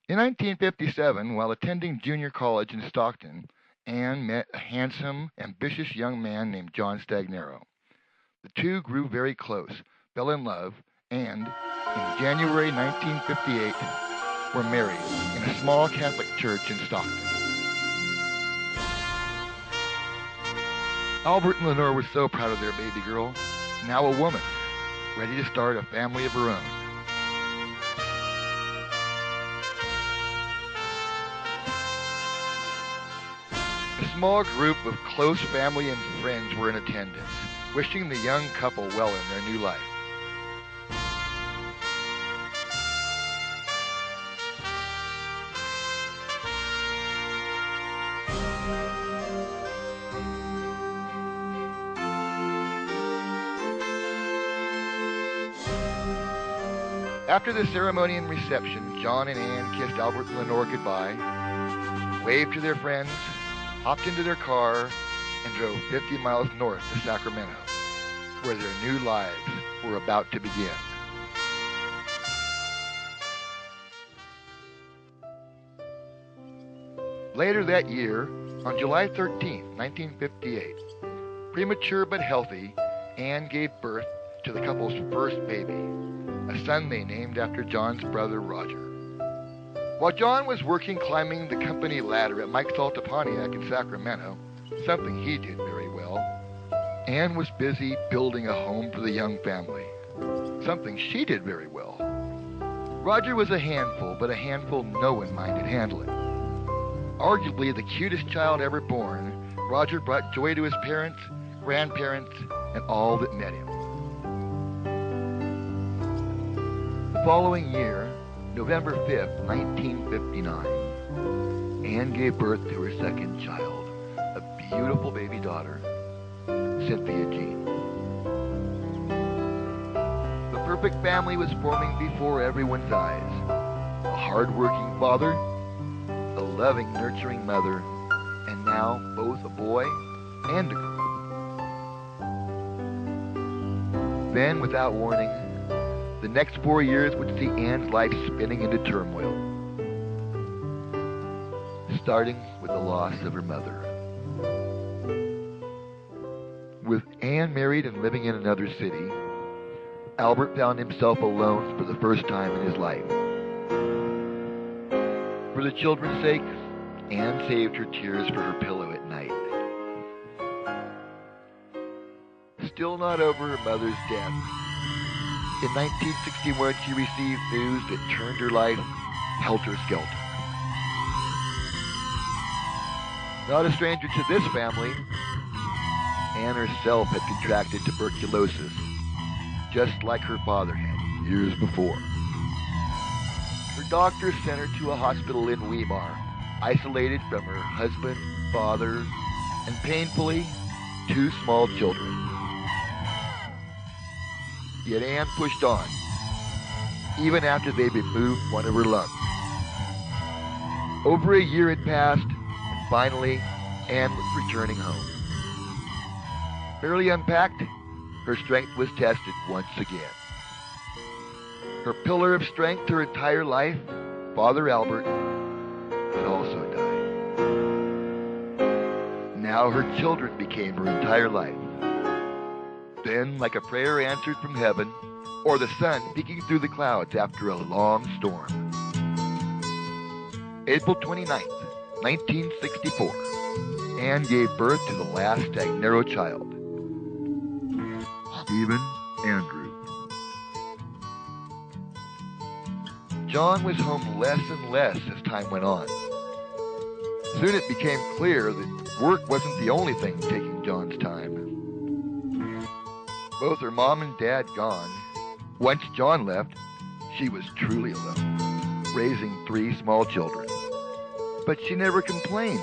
In 1957, while attending junior college in Stockton, Anne met a handsome, ambitious young man named John Stagnaro. The two grew very close, fell in love, and, in January 1958, were married in a small Catholic church in Stockton. Albert and Lenore were so proud of their baby girl, now a woman, ready to start a family of her own. A small group of close family and friends were in attendance, wishing the young couple well in their new life. After the ceremony and reception, John and Anne kissed Albert and Lenore goodbye, waved to their friends, hopped into their car, and drove 50 miles north to Sacramento, where their new lives were about to begin. Later that year, on July 13, 1958, premature but healthy, Anne gave birth to the couple's first baby, a son they named after John's brother Roger. While John was working climbing the company ladder at Mike Salta Pontiac in Sacramento, something he did very well, Anne was busy building a home for the young family, something she did very well. Roger was a handful, but a handful no one minded handling. Arguably the cutest child ever born, Roger brought joy to his parents, grandparents, and all that met him. The following year, November 5th, 1959, Anne gave birth to her second child, a beautiful baby daughter, Cynthia Jean. The perfect family was forming before everyone's eyes. A hard-working father, a loving, nurturing mother, and now both a boy and a girl. Then, without warning, the next 4 years would see Anne's life spinning into turmoil, starting with the loss of her mother. With Anne married and living in another city, Albert found himself alone for the first time in his life. For the children's sake, Anne saved her tears for her pillow at night. Still not over her mother's death, in 1961, she received news that turned her life helter-skelter. Not a stranger to this family, Anne herself had contracted tuberculosis, just like her father had years before. Her doctors sent her to a hospital in Weimar, isolated from her husband, father, and painfully, 2 small children. Yet Anne pushed on, even after they removed one of her lungs. Over a year had passed, and finally, Anne was returning home. Fairly unpacked, her strength was tested once again. Her pillar of strength her entire life, Father Albert, had also died. Now her children became her entire life. Then, like a prayer answered from heaven, or the sun peeking through the clouds after a long storm. April 29th, 1964, Anne gave birth to the last Stagnaro child, Stephen Andrew. John was home less and less as time went on. Soon it became clear that work wasn't the only thing taking John's time. Both her mom and dad gone, once John left, she was truly alone, raising 3 small children. But she never complained.